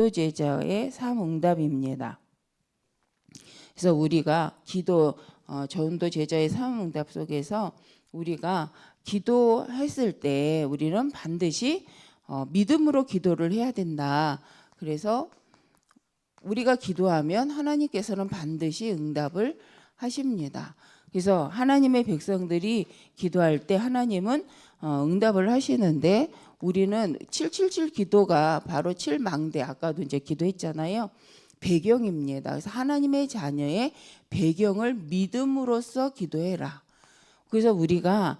제자의 삶응답입니다. 그래서 우리가 전도 제자의 삶응답 속에서 우리가 기도했을 때 우리는 반드시 믿음으로 기도를 해야 된다. 그래서 우리가 기도하면 하나님께서는 반드시 응답을 하십니다. 그래서 하나님의 백성들이 기도할 때 하나님은 응답을 하시는데, 우리는 777 기도가 바로 7망대, 아까도 이제 기도했잖아요. 배경입니다. 그래서 하나님의 자녀의 배경을 믿음으로써 기도해라. 그래서 우리가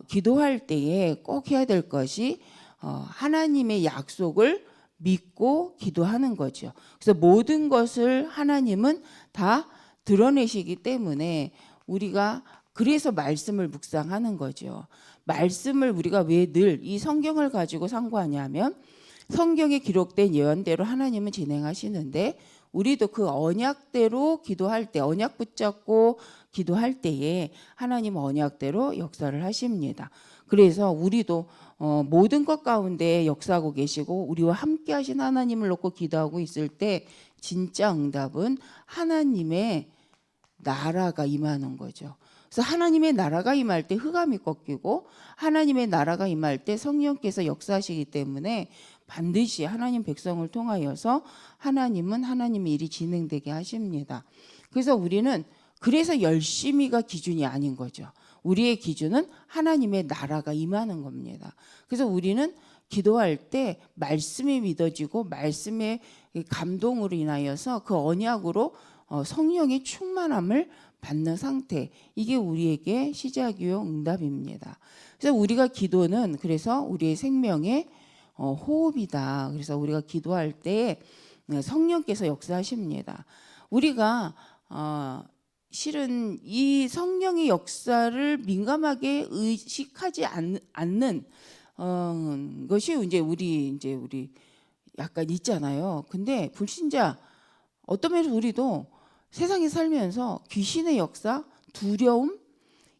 기도할 때에 꼭 해야 될 것이 하나님의 약속을 믿고 기도하는 거죠. 그래서 모든 것을 하나님은 다 드러내시기 때문에 우리가 그래서 말씀을 묵상하는 거죠. 말씀을 우리가 왜 늘 이 성경을 가지고 상고하냐면, 성경에 기록된 예언대로 하나님은 진행하시는데 우리도 그 언약대로 기도할 때, 언약 붙잡고 기도할 때에 하나님은 언약대로 역사를 하십니다. 그래서 우리도 모든 것 가운데 역사하고 계시고 우리와 함께 하신 하나님을 놓고 기도하고 있을 때 진짜 응답은 하나님의 나라가 임하는 거죠. 그래서 하나님의 나라가 임할 때 흑암이 꺾이고 하나님의 나라가 임할 때 성령께서 역사하시기 때문에 반드시 하나님 백성을 통하여서 하나님은 하나님의 일이 진행되게 하십니다. 그래서 우리는 그래서 열심히가 기준이 아닌 거죠. 우리의 기준은 하나님의 나라가 임하는 겁니다. 그래서 우리는 기도할 때 말씀이 믿어지고 말씀의 감동으로 인하여서 그 언약으로 성령의 충만함을 받는 상태, 이게 우리에게 시작이요 응답입니다. 그래서 우리가 기도는 그래서 우리의 생명의 호흡이다. 그래서 우리가 기도할 때 성령께서 역사하십니다. 우리가 실은 이 성령의 역사를 민감하게 의식하지 않는 것이 이제 우리 약간 있잖아요. 근데 불신자, 어떤 면에서 우리도 세상에 살면서 귀신의 역사, 두려움,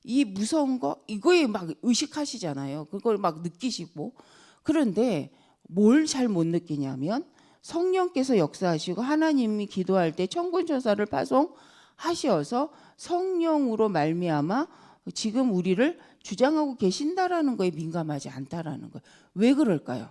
이 무서운 거, 이거에 막 의식하시잖아요. 그걸 막 느끼시고. 그런데 뭘 잘 못 느끼냐면, 성령께서 역사하시고 하나님이 기도할 때 천군천사를 파송하셔서 성령으로 말미암아 지금 우리를 주장하고 계신다라는 거에 민감하지 않다라는 거예요. 왜 그럴까요?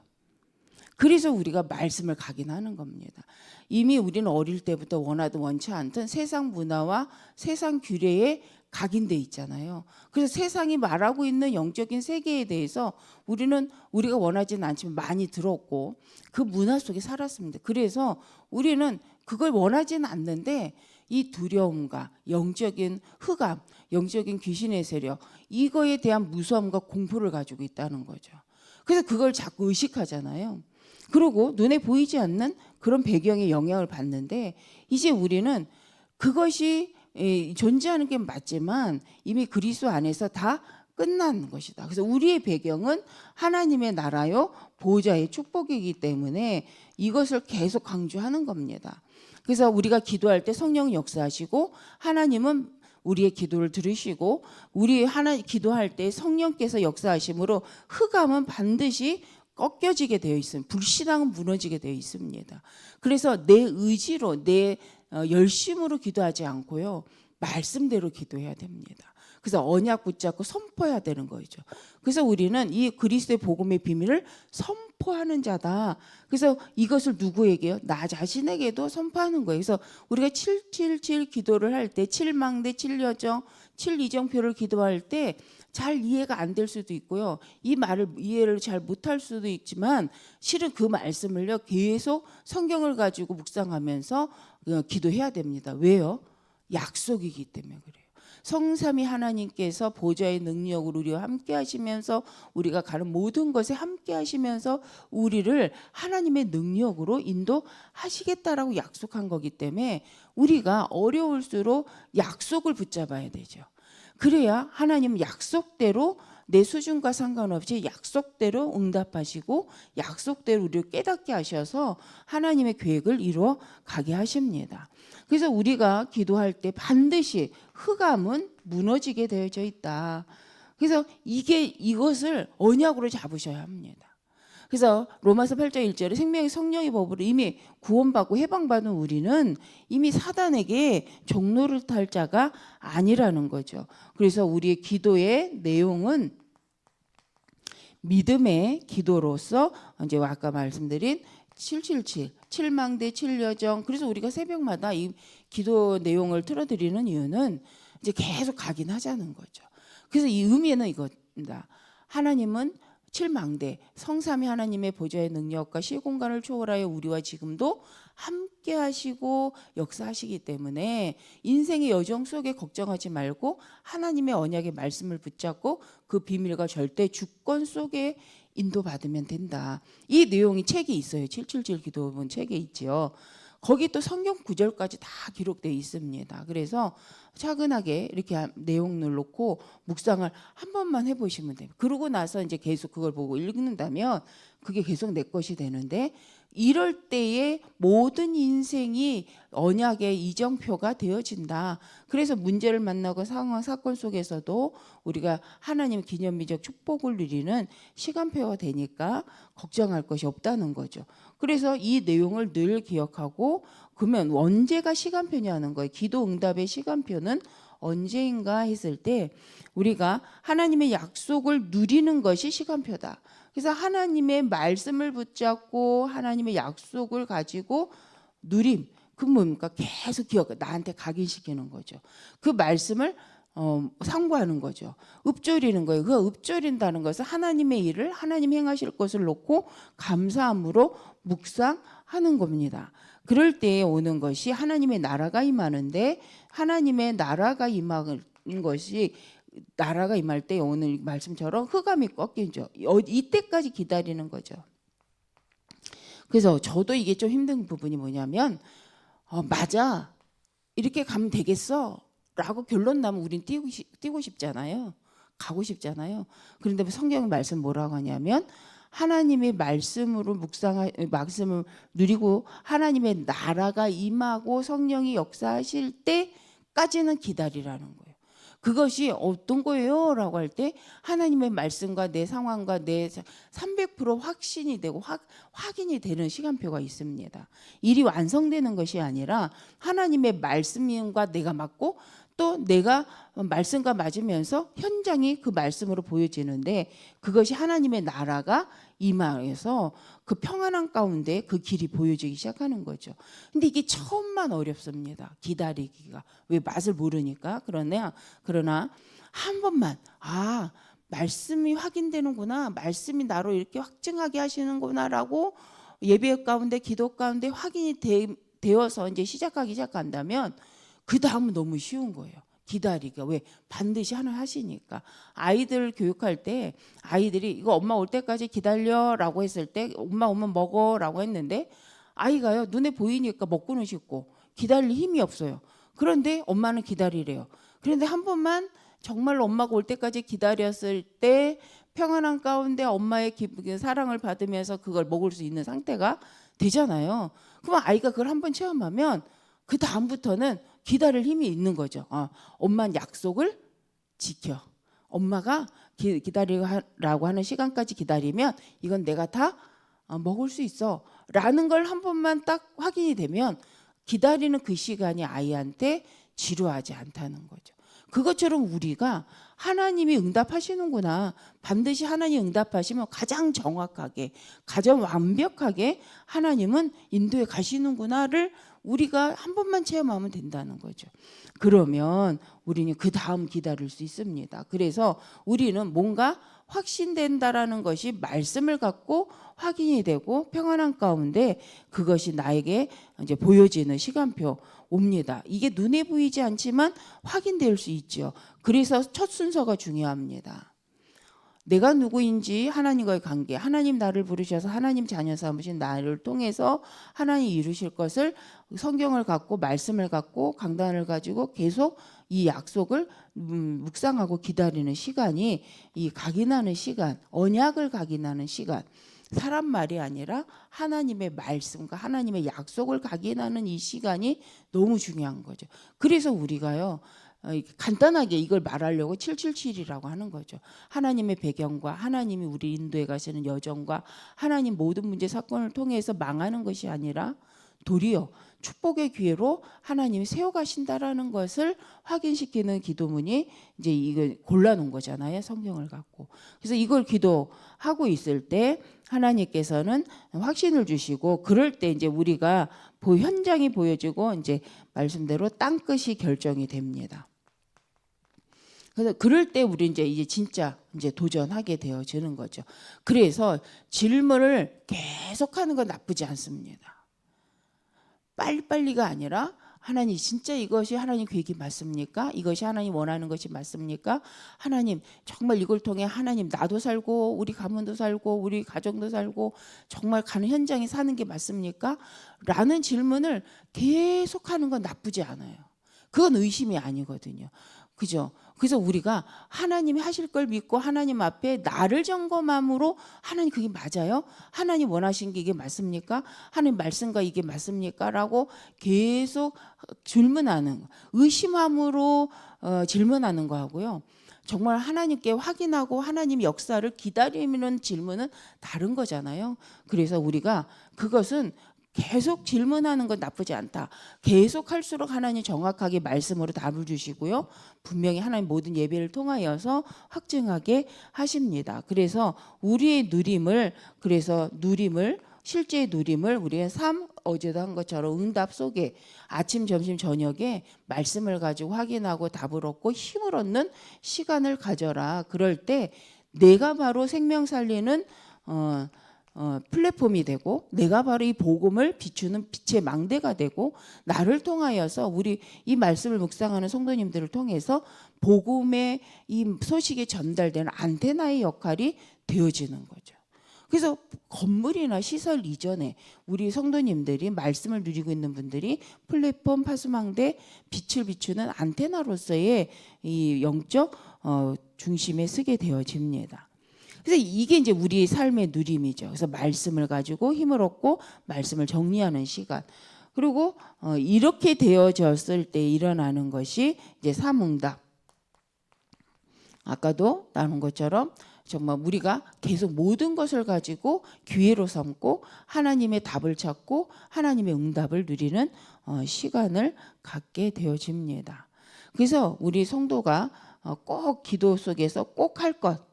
그래서 우리가 말씀을 각인하는 겁니다. 이미 우리는 어릴 때부터 원하든 원치 않든 세상 문화와 세상 규례에 각인돼 있잖아요. 그래서 세상이 말하고 있는 영적인 세계에 대해서 우리가 원하지는 않지만 많이 들었고 그 문화 속에 살았습니다. 그래서 우리는 그걸 원하지는 않는데 이 두려움과 영적인 흑암, 영적인 귀신의 세력, 이거에 대한 무서움과 공포를 가지고 있다는 거죠. 그래서 그걸 자꾸 의식하잖아요. 그리고 눈에 보이지 않는 그런 배경의 영향을 받는데, 이제 우리는 그것이 존재하는 게 맞지만 이미 그리스도 안에서 다 끝난 것이다. 그래서 우리의 배경은 하나님의 나라요 보호자의 축복이기 때문에 이것을 계속 강조하는 겁니다. 그래서 우리가 기도할 때 성령 역사하시고 하나님은 우리의 기도를 들으시고 우리 기도할 때 성령께서 역사하심으로 흑암은 반드시 꺾여지게 되어 있습니다. 불신앙은 무너지게 되어 있습니다. 그래서 내 의지로 내 열심으로 기도하지 않고요, 말씀대로 기도해야 됩니다. 그래서 언약 붙잡고 선포해야 되는 거죠. 그래서 우리는 이 그리스도의 복음의 비밀을 선포하는 자다. 그래서 이것을 누구에게요? 나 자신에게도 선포하는 거예요. 그래서 우리가 777 기도를 할 때 7망대 7여정 7이정표를 기도할 때 잘 이해가 안 될 수도 있고요. 이 말을 이해를 잘 못할 수도 있지만 실은 그 말씀을요 계속 성경을 가지고 묵상하면서 기도해야 됩니다. 왜요? 약속이기 때문에 그래요. 성삼위 하나님께서 보좌의 능력으로 우리와 함께 하시면서 우리가 가는 모든 것에 함께 하시면서 우리를 하나님의 능력으로 인도하시겠다라고 약속한 거기 때문에 우리가 어려울수록 약속을 붙잡아야 되죠. 그래야 하나님은 약속대로 내 수준과 상관없이 약속대로 응답하시고 약속대로 우리를 깨닫게 하셔서 하나님의 계획을 이루어 가게 하십니다. 그래서 우리가 기도할 때 반드시 흑암은 무너지게 되어져 있다. 그래서 이것을 언약으로 잡으셔야 합니다. 그래서 로마서 8장 1절에 생명의 성령의 법으로 이미 구원받고 해방받은 우리는 이미 사단에게 종로를 탈 자가 아니라는 거죠. 그래서 우리의 기도의 내용은 믿음의 기도로서 이제 아까 말씀드린 777 칠망대 칠여정. 그래서 우리가 새벽마다 이 기도 내용을 틀어드리는 이유는 이제 계속 각인하자는 거죠. 그래서 이 의미는 이겁니다. 하나님은 칠망대 성삼위 하나님의 보좌의 능력과 시공간을 초월하여 우리와 지금도 함께 하시고 역사하시기 때문에 인생의 여정 속에 걱정하지 말고 하나님의 언약의 말씀을 붙잡고 그 비밀과 절대 주권 속에 인도받으면 된다. 이 내용이 책에 있어요. 777 기도문 책에 있죠. 거기 또 성경 구절까지 다 기록되어 있습니다. 그래서 차근하게 이렇게 내용을 놓고 묵상을 한 번만 해보시면 돼요. 그러고 나서 이제 계속 그걸 보고 읽는다면 그게 계속 내 것이 되는데, 이럴 때에 모든 인생이 언약의 이정표가 되어진다. 그래서 문제를 만나고 상황 사건 속에서도 우리가 하나님 기념비적 축복을 누리는 시간표가 되니까 걱정할 것이 없다는 거죠. 그래서 이 내용을 늘 기억하고, 그러면 언제가 시간표냐는 거예요. 기도 응답의 시간표는 언제인가 했을 때 우리가 하나님의 약속을 누리는 것이 시간표다. 그래서 하나님의 말씀을 붙잡고 하나님의 약속을 가지고 누림, 그 뭡니까? 계속 나한테 각인시키는 거죠. 그 말씀을 상고하는 거죠. 읊조리는 거예요. 그 읊조린다는 것은 하나님의 일을, 하나님 행하실 것을 놓고 감사함으로 묵상하는 겁니다. 그럴 때에 오는 것이 하나님의 나라가 임하는데, 하나님의 나라가 임하는 것이, 나라가 임할 때 오늘 말씀처럼 흑암이 꺾이죠. 이때까지 기다리는 거죠. 그래서 저도 이게 좀 힘든 부분이 뭐냐면, 맞아, 이렇게 가면 되겠어 라고 결론 나면 우린 뛰고 싶잖아요. 가고 싶잖아요. 그런데 성경 말씀 뭐라고 하냐면, 하나님의 말씀으로 말씀을 누리고 하나님의 나라가 임하고 성령이 역사하실 때까지는 기다리라는 거예요. 그것이 어떤 거예요? 라고 할 때 하나님의 말씀과 내 상황과 내 300% 확신이 되고 확인이 되는 시간표가 있습니다. 일이 완성되는 것이 아니라 하나님의 말씀과 내가 맞고 또 내가 말씀과 맞으면서 현장이 그 말씀으로 보여지는데, 그것이 하나님의 나라가 임하여서 그 평안한 가운데 그 길이 보여지기 시작하는 거죠. 근데 이게 처음만 어렵습니다. 기다리기가. 왜? 맛을 모르니까. 그러나 한 번만, 말씀이 확인되는구나, 말씀이 나로 이렇게 확증하게 하시는구나라고 예배 가운데 기도 가운데 확인이 되어서 이제 시작한다면 그 다음은 너무 쉬운 거예요. 기다리기가. 왜? 반드시 하나 하시니까. 아이들 교육할 때 아이들이 이거 엄마 올 때까지 기다려라고 했을 때 엄마 오면 먹어라고 했는데, 아이가요 눈에 보이니까 먹고는 싶고 기다릴 힘이 없어요. 그런데 엄마는 기다리래요. 그런데 한 번만 정말로 엄마가 올 때까지 기다렸을 때 평안한 가운데 엄마의 사랑을 받으면서 그걸 먹을 수 있는 상태가 되잖아요. 그럼 아이가 그걸 한번 체험하면 그 다음부터는 기다릴 힘이 있는 거죠. 엄마는 약속을 지켜. 엄마가 기다리라고 하는 시간까지 기다리면 이건 내가 다 먹을 수 있어 라는 걸 한 번만 딱 확인이 되면 기다리는 그 시간이 아이한테 지루하지 않다는 거죠. 그것처럼 우리가 하나님이 응답하시는구나, 반드시 하나님이 응답하시면 가장 정확하게 가장 완벽하게 하나님은 인도에 가시는구나를 우리가 한 번만 체험하면 된다는 거죠. 그러면 우리는 그 다음 기다릴 수 있습니다. 그래서 우리는 뭔가 확신된다라는 것이 말씀을 갖고 확인이 되고 평안한 가운데 그것이 나에게 이제 보여지는 시간표 옵니다. 이게 눈에 보이지 않지만 확인될 수 있죠. 그래서 첫 순서가 중요합니다. 내가 누구인지 하나님과의 관계, 하나님 나를 부르셔서 하나님 자녀 삼으신 나를 통해서 하나님 이루실 것을 성경을 갖고 말씀을 갖고 강단을 가지고 계속 이 약속을 묵상하고 기다리는 시간이, 이 각인하는 시간, 언약을 각인하는 시간, 사람 말이 아니라 하나님의 말씀과 하나님의 약속을 각인하는 이 시간이 너무 중요한 거죠. 그래서 우리가요 간단하게 이걸 말하려고 777이라고 하는 거죠. 하나님의 배경과 하나님이 우리 인도에 가시는 여정과 하나님 모든 문제 사건을 통해서 망하는 것이 아니라 도리어 축복의 기회로 하나님이 세워가신다라는 것을 확인시키는 기도문이 이제 이걸 골라놓은 거잖아요. 성경을 갖고. 그래서 이걸 기도하고 있을 때 하나님께서는 확신을 주시고 그럴 때 이제 우리가 현장이 보여지고 이제 말씀대로 땅끝이 결정이 됩니다. 그래서 그럴 때 우리 이제 진짜 이제 도전하게 되어지는 거죠. 그래서 질문을 계속하는 건 나쁘지 않습니다. 빨리빨리가 아니라 하나님 진짜 이것이 하나님 계획이 맞습니까? 이것이 하나님 원하는 것이 맞습니까? 하나님 정말 이걸 통해 하나님 나도 살고 우리 가문도 살고 우리 가정도 살고 정말 가는 현장에 사는 게 맞습니까? 라는 질문을 계속하는 건 나쁘지 않아요. 그건 의심이 아니거든요. 그죠? 그래서 우리가 하나님이 하실 걸 믿고 하나님 앞에 나를 점검함으로 하나님 그게 맞아요? 하나님 원하신 게 이게 맞습니까? 하나님 말씀과 이게 맞습니까? 라고 계속 질문하는 의심함으로 질문하는 거하고요. 정말 하나님께 확인하고 하나님 역사를 기다리는 질문은 다른 거잖아요. 그래서 우리가 그것은 계속 질문하는 건 나쁘지 않다. 계속 할수록 하나님 정확하게 말씀으로 답을 주시고요. 분명히 하나님 모든 예배를 통하여서 확증하게 하십니다. 그래서 우리의 누림을 실제 누림을 우리의 삶 어제도 한 것처럼 응답 속에 아침 점심 저녁에 말씀을 가지고 확인하고 답을 얻고 힘을 얻는 시간을 가져라. 그럴 때 내가 바로 생명 살리는 플랫폼이 되고 내가 바로 이 복음을 비추는 빛의 망대가 되고 나를 통하여서 우리 이 말씀을 묵상하는 성도님들을 통해서 복음의 이 소식이 전달되는 안테나의 역할이 되어지는 거죠. 그래서 건물이나 시설 이전에 우리 성도님들이 말씀을 누리고 있는 분들이 플랫폼 파수망대 빛을 비추는 안테나로서의 이 영적 중심에 서게 되어집니다. 그래서 이게 이제 우리의 삶의 누림이죠. 그래서 말씀을 가지고 힘을 얻고 말씀을 정리하는 시간. 그리고 이렇게 되어졌을 때 일어나는 것이 이제 삼응답. 아까도 나눈 것처럼 정말 우리가 계속 모든 것을 가지고 기회로 삼고 하나님의 답을 찾고 하나님의 응답을 누리는 시간을 갖게 되어집니다. 그래서 우리 성도가 꼭 기도 속에서 꼭 할 것,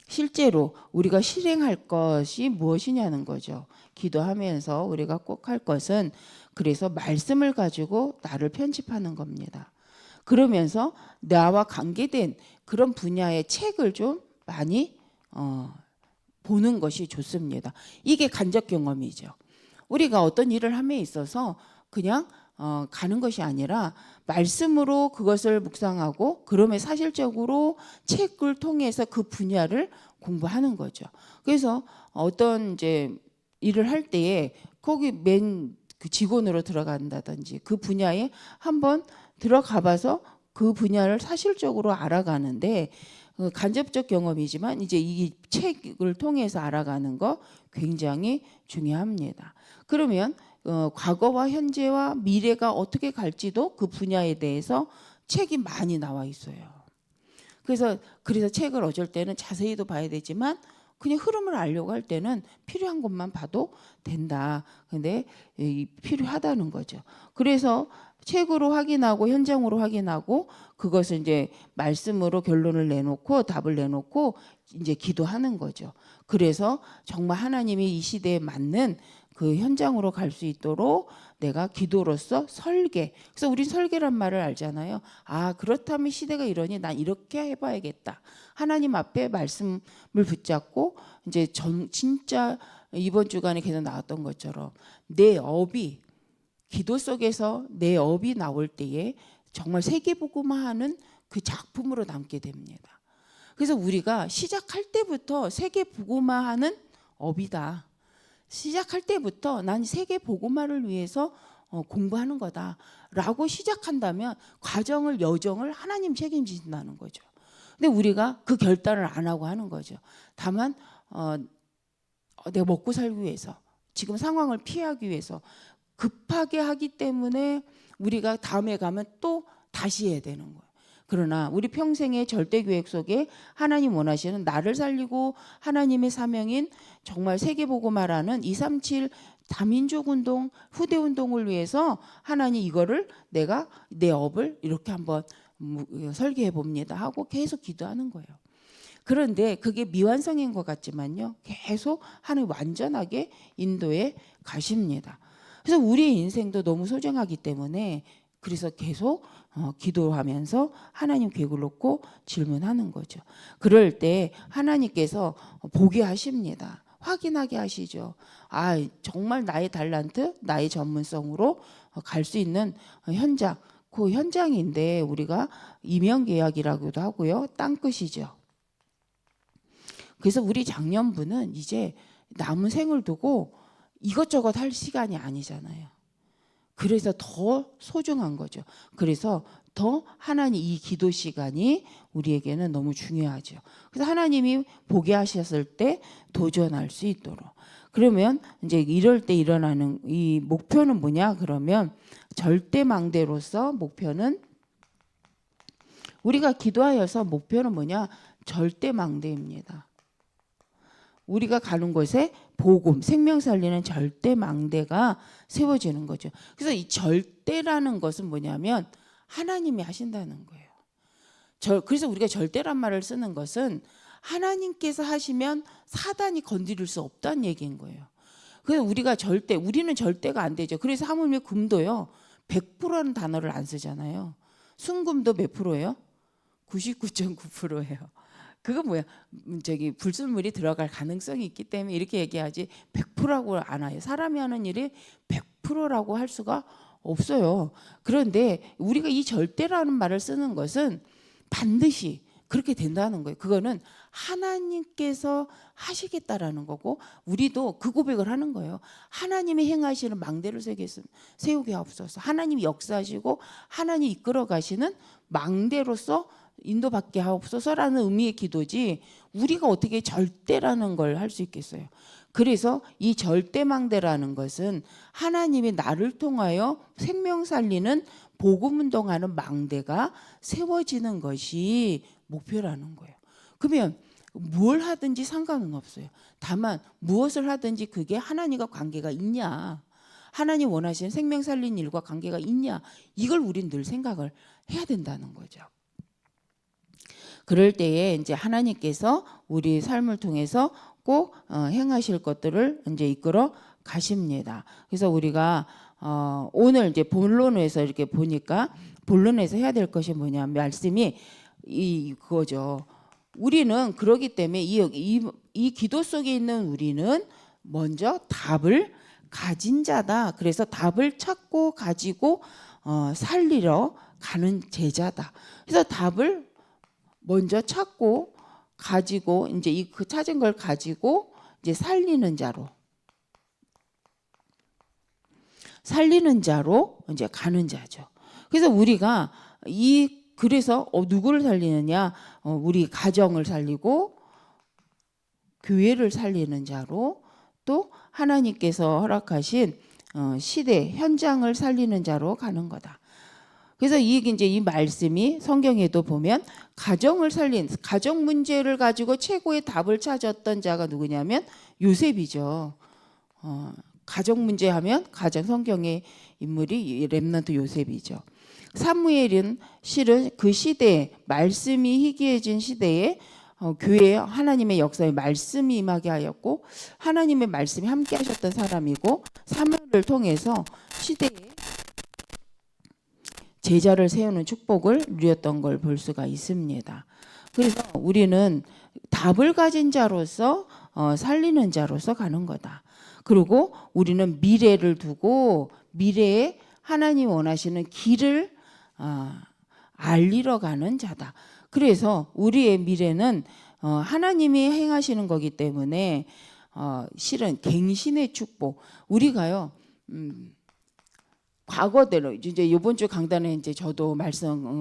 실제로 우리가 실행할 것이 무엇이냐는 거죠. 기도하면서 우리가 꼭 할 것은 그래서 말씀을 가지고 나를 편집하는 겁니다. 그러면서 나와 관계된 그런 분야의 책을 좀 많이 보는 것이 좋습니다. 이게 간접 경험이죠. 우리가 어떤 일을 함에 있어서 그냥 가는 것이 아니라 말씀으로 그것을 묵상하고 그러면 사실적으로 책을 통해서 그 분야를 공부하는 거죠. 그래서 어떤 이제 일을 할 때에 거기 맨 그 직원으로 들어간다든지 그 분야에 한번 들어가봐서 그 분야를 사실적으로 알아가는데 간접적 경험이지만 이제 이 책을 통해서 알아가는 거 굉장히 중요합니다. 그러면 과거와 현재와 미래가 어떻게 갈지도 그 분야에 대해서 책이 많이 나와 있어요. 그래서 책을 어쩔 때는 자세히도 봐야 되지만 그냥 흐름을 알려고 할 때는 필요한 것만 봐도 된다. 근데 필요하다는 거죠. 그래서 책으로 확인하고 현장으로 확인하고 그것을 이제 말씀으로 결론을 내놓고 답을 내놓고 이제 기도하는 거죠. 그래서 정말 하나님이 이 시대에 맞는 그 현장으로 갈 수 있도록 내가 기도로서 설계. 그래서 우린 설계란 말을 알잖아요. 아, 그렇다면 시대가 이러니 난 이렇게 해봐야겠다. 하나님 앞에 말씀을 붙잡고 이제 진짜 이번 주간에 계속 나왔던 것처럼 내 업이 기도 속에서 내 업이 나올 때에 정말 세계복음화하는 그 작품으로 남게 됩니다. 그래서 우리가 시작할 때부터 세계복음화하는 업이다. 시작할 때부터 난 세계복음화를 위해서 공부하는 거다라고 시작한다면 과정을 여정을 하나님 책임지신다는 거죠. 근데 우리가 그 결단을 안 하고 하는 거죠. 다만 내가 먹고 살기 위해서 지금 상황을 피하기 위해서 급하게 하기 때문에 우리가 다음에 가면 또 다시 해야 되는 거예요. 그러나 우리 평생의 절대 계획 속에 하나님 원하시는 나를 살리고 하나님의 사명인 정말 세계복음화라는 237 다민족 운동, 후대 운동을 위해서 하나님 이거를 내가 내 업을 이렇게 한번 설계해 봅니다 하고 계속 기도하는 거예요. 그런데 그게 미완성인 것 같지만요. 계속 하나님 완전하게 인도해 가십니다. 그래서 우리의 인생도 너무 소중하기 때문에 그래서 계속 기도하면서 하나님 계획을 놓고 질문하는 거죠. 그럴 때 하나님께서 보게 하십니다. 확인하게 하시죠. 아, 정말 나의 달란트, 나의 전문성으로 갈 수 있는 현장, 그 현장인데 우리가 임용계약이라고도 하고요. 땅끝이죠. 그래서 우리 장년부는 이제 남은 생을 두고 이것저것 할 시간이 아니잖아요. 그래서 더 소중한 거죠. 그래서 더 하나님 이 기도 시간이 우리에게는 너무 중요하죠. 그래서 하나님이 보게 하셨을 때 도전할 수 있도록. 그러면 이제 이럴 때 일어나는 이 목표는 뭐냐? 그러면 절대망대로서 목표는 우리가 기도하여서 목표는 뭐냐? 절대망대입니다. 우리가 가는 곳에 복음, 생명 살리는 절대망대가 세워지는 거죠. 그래서 이 절대라는 것은 뭐냐면 하나님이 하신다는 거예요. 그래서 우리가 절대란 말을 쓰는 것은 하나님께서 하시면 사단이 건드릴 수 없다는 얘기인 거예요. 그래서 우리는 절대가 안 되죠. 그래서 하물며 금도요. 100%라는 단어를 안 쓰잖아요. 순금도 몇 프로예요? 99.9%예요. 그거 뭐야? 불순물이 들어갈 가능성이 있기 때문에 이렇게 얘기하지 100%라고 안 해요. 사람이 하는 일이 100%라고 할 수가 없어요. 그런데 우리가 이 절대라는 말을 쓰는 것은 반드시 그렇게 된다는 거예요. 그거는 하나님께서 하시겠다라는 거고 우리도 그 고백을 하는 거예요. 하나님이 행하시는 망대를 세우게 하옵소서. 하나님이 역사하시고 하나님이 이끌어 가시는 망대로서 인도받게 하옵소서라는 의미의 기도지 우리가 어떻게 절대라는 걸 할 수 있겠어요. 그래서 이 절대망대라는 것은 하나님이 나를 통하여 생명 살리는 복음 운동하는 망대가 세워지는 것이 목표라는 거예요. 그러면 뭘 하든지 상관은 없어요. 다만 무엇을 하든지 그게 하나님과 관계가 있냐, 하나님 원하시는 생명 살리는 일과 관계가 있냐, 이걸 우린 늘 생각을 해야 된다는 거죠. 그럴 때에 이제 하나님께서 우리 삶을 통해서 꼭 행하실 것들을 이제 이끌어 가십니다. 그래서 우리가 오늘 이제 본론에서 이렇게 보니까 본론에서 해야 될 것이 뭐냐, 말씀이 그거죠. 우리는 그러기 때문에 이 기도 속에 있는 우리는 먼저 답을 가진 자다. 그래서 답을 찾고 가지고 살리러 가는 제자다. 그래서 답을 먼저 찾고 가지고 이제 그 찾은 걸 가지고 이제 살리는 자로 이제 가는 자죠. 그래서 우리가 그래서 누구를 살리느냐? 우리 가정을 살리고 교회를 살리는 자로, 또 하나님께서 허락하신 시대 현장을 살리는 자로 가는 거다. 그래서 이제 이 말씀이 성경에도 보면 가정 문제를 가지고 최고의 답을 찾았던 자가 누구냐면 요셉이죠. 가정 문제 하면 가장 성경의 인물이 렘넌트 요셉이죠. 사무엘은 실은 그 시대에 말씀이 희귀해진 시대에 교회에 하나님의 역사에 말씀이 임하게 하였고 하나님의 말씀이 함께 하셨던 사람이고 사무엘을 통해서 시대에 제자를 세우는 축복을 누렸던 걸 볼 수가 있습니다. 그래서 우리는 답을 가진 자로서 살리는 자로서 가는 거다. 그리고 우리는 미래를 두고 미래에 하나님 원하시는 길을 알리러 가는 자다. 그래서 우리의 미래는 하나님이 행하시는 거기 때문에 실은 갱신의 축복. 우리가요. 과거대로 이제 이번 주 강단에 이제 저도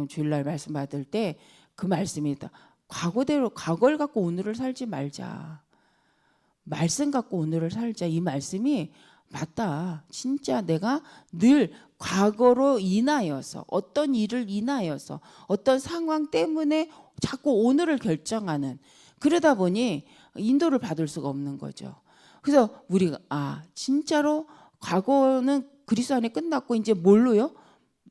주일날 말씀 받을 때 그 말씀이다. 과거를 갖고 오늘을 살지 말자. 말씀 갖고 오늘을 살자. 이 말씀이 맞다. 진짜 내가 늘 과거로 인하여서 어떤 일을 인하여서 어떤 상황 때문에 자꾸 오늘을 결정하는, 그러다 보니 인도를 받을 수가 없는 거죠. 그래서 우리가 진짜로 과거는 그리스도 안에 끝났고 이제 뭘로요?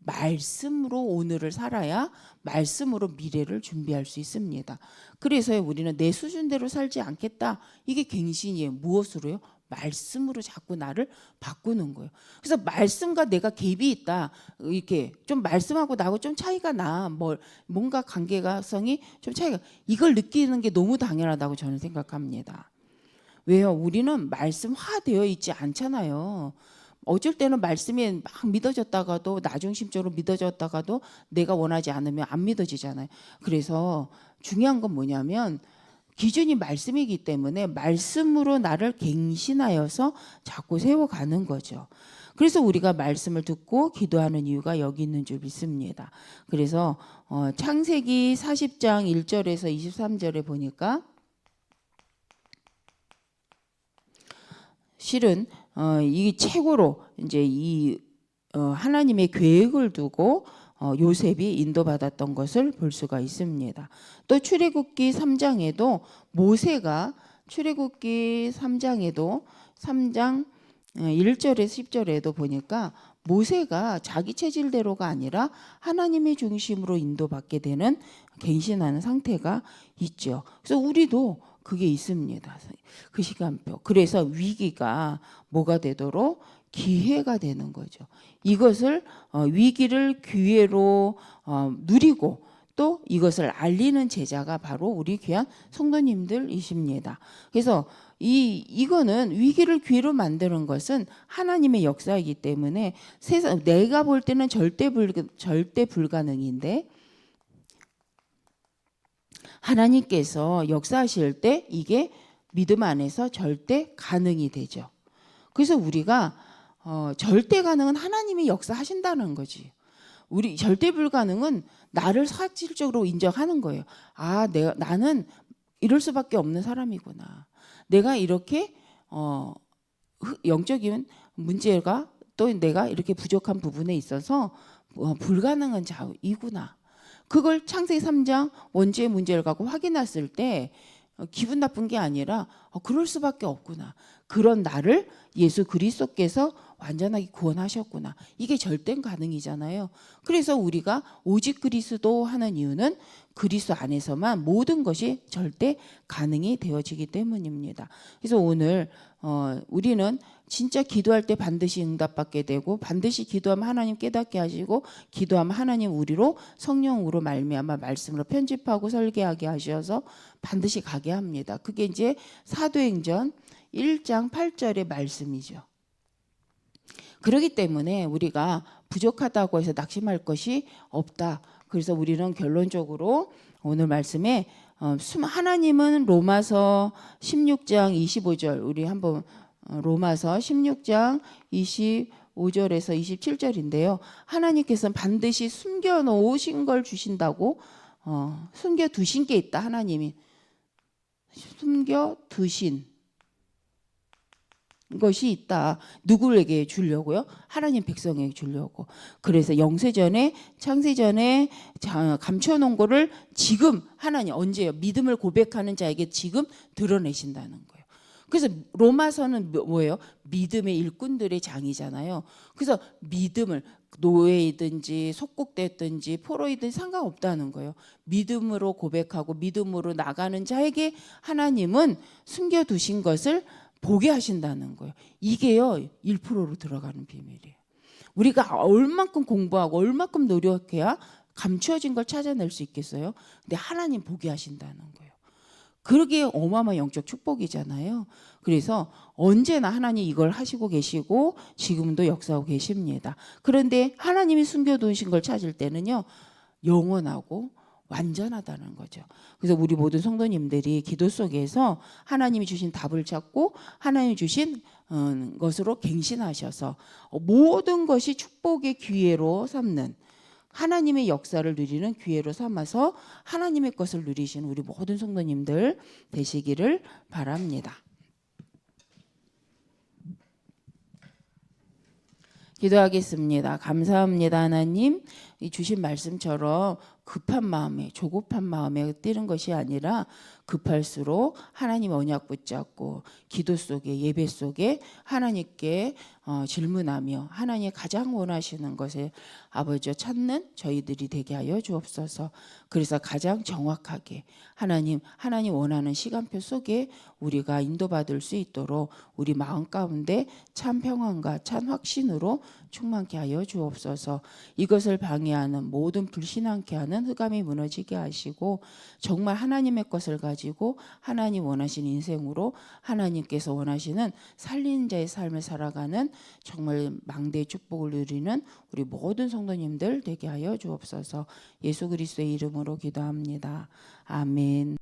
말씀으로 오늘을 살아야 말씀으로 미래를 준비할 수 있습니다. 그래서 우리는 내 수준대로 살지 않겠다. 이게 갱신이에요. 무엇으로요? 말씀으로 자꾸 나를 바꾸는 거예요. 그래서 말씀과 내가 갭이 있다. 이렇게 좀 말씀하고 나하고 좀 차이가 나. 뭔가 관계성이 좀 차이가. 이걸 느끼는 게 너무 당연하다고 저는 생각합니다. 왜요? 우리는 말씀화되어 있지 않잖아요. 어쩔 때는 말씀이 막 믿어졌다가도 나중심적으로 믿어졌다가도 내가 원하지 않으면 안 믿어지잖아요. 그래서 중요한 건 뭐냐면 기준이 말씀이기 때문에 말씀으로 나를 갱신하여서 자꾸 세워가는 거죠. 그래서 우리가 말씀을 듣고 기도하는 이유가 여기 있는 줄 믿습니다. 그래서 창세기 40장 1절에서 23절에 보니까 실은 이 최고로 이제 이 하나님의 계획을 두고 요셉이 인도받았던 것을 볼 수가 있습니다. 또 출애굽기 3장에도 모세가 출애굽기 3장에도 3장 1절에서 10절에도 보니까 모세가 자기 체질대로가 아니라 하나님의 중심으로 인도받게 되는 갱신하는 상태가 있죠. 그래서 우리도 그게 있습니다. 그 시간표. 그래서 위기가 뭐가 되도록 기회가 되는 거죠. 이것을 위기를 기회로 누리고 또 이것을 알리는 제자가 바로 우리 귀한 성도님들이십니다. 그래서 이거는 위기를 기회로 만드는 것은 하나님의 역사이기 때문에 세상 내가 볼 때는 절대 불가능인데 하나님께서 역사하실 때 이게 믿음 안에서 절대 가능이 되죠. 그래서 우리가 절대 가능은 하나님이 역사하신다는 거지. 우리 절대 불가능은 나를 사실적으로 인정하는 거예요. 나는 이럴 수밖에 없는 사람이구나. 내가 이렇게 영적인 문제가 또 내가 이렇게 부족한 부분에 있어서 불가능한 자이구나. 그걸 창세기 3장 원죄의 문제를 갖고 확인했을 때 기분 나쁜 게 아니라 그럴 수밖에 없구나. 그런 나를 예수 그리스도께서 완전하게 구원하셨구나. 이게 절대 가능이잖아요. 그래서 우리가 오직 그리스도 하는 이유는 그리스도 안에서만 모든 것이 절대 가능이 되어지기 때문입니다. 그래서 오늘 우리는 진짜 기도할 때 반드시 응답받게 되고 반드시 기도하면 하나님 깨닫게 하시고 기도하면 하나님 우리로 성령으로 말미암아 말씀으로 편집하고 설계하게 하셔서 반드시 가게 합니다. 그게 이제 사도행전 1장 8절의 말씀이죠. 그렇기 때문에 우리가 부족하다고 해서 낙심할 것이 없다. 그래서 우리는 결론적으로 오늘 말씀에 하나님은 로마서 16장 25절 우리 한번 로마서 16장 25절에서 27절인데요. 하나님께서는 반드시 숨겨놓으신 걸 주신다고 숨겨두신 게 있다. 하나님이 숨겨두신 것이 있다. 누구에게 주려고요? 하나님 백성에게 주려고. 그래서 영세전에 창세전에 감춰놓은 거를 지금 하나님 언제요? 믿음을 고백하는 자에게 지금 드러내신다는 거예요. 그래서 로마서는 뭐예요? 믿음의 일꾼들의 장이잖아요. 그래서 믿음을 노예이든지 속국됐든지 포로이든지 상관없다는 거예요. 믿음으로 고백하고 믿음으로 나가는 자에게 하나님은 숨겨두신 것을 보게 하신다는 거예요. 이게요 1%로 들어가는 비밀이에요. 우리가 얼만큼 공부하고 얼만큼 노력해야 감추어진 걸 찾아낼 수 있겠어요? 근데 하나님 보게 하신다는 거예요. 그러기에 어마어마한 영적 축복이잖아요. 그래서 언제나 하나님 이걸 하시고 계시고 지금도 역사하고 계십니다. 그런데 하나님이 숨겨두신 걸 찾을 때는요 영원하고 완전하다는 거죠. 그래서 우리 모든 성도님들이 기도 속에서 하나님이 주신 답을 찾고 하나님이 주신 것으로 갱신하셔서 모든 것이 축복의 기회로 삼는 하나님의 역사를 누리는 기회로 삼아서 하나님의 것을 누리시는 우리 모든 성도님들 되시기를 바랍니다. 기도하겠습니다. 감사합니다, 하나님. 이 주신 말씀처럼 급한 마음에, 조급한 마음에 뛰는 것이 아니라 급할수록 하나님 언약 붙잡고 기도 속에, 예배 속에 하나님께 질문하며 하나님이 가장 원하시는 것을 아버지와 찾는 저희들이 되게 하여 주옵소서. 그래서 가장 정확하게 하나님 원하는 시간표 속에 우리가 인도받을 수 있도록 우리 마음 가운데 참 평안과 참 확신으로 충만케 하여 주옵소서. 이것을 방해하는 모든 불신앙케 하는 흑암이 무너지게 하시고 정말 하나님의 것을 가지고 하나님 원하시는 인생으로 하나님께서 원하시는 살리는 자의 삶을 살아가는 정말 망대의 축복을 누리는 우리 모든 성도님들 되게 하여 주옵소서. 예수 그리스도의 이름으로 기도합니다. 아멘.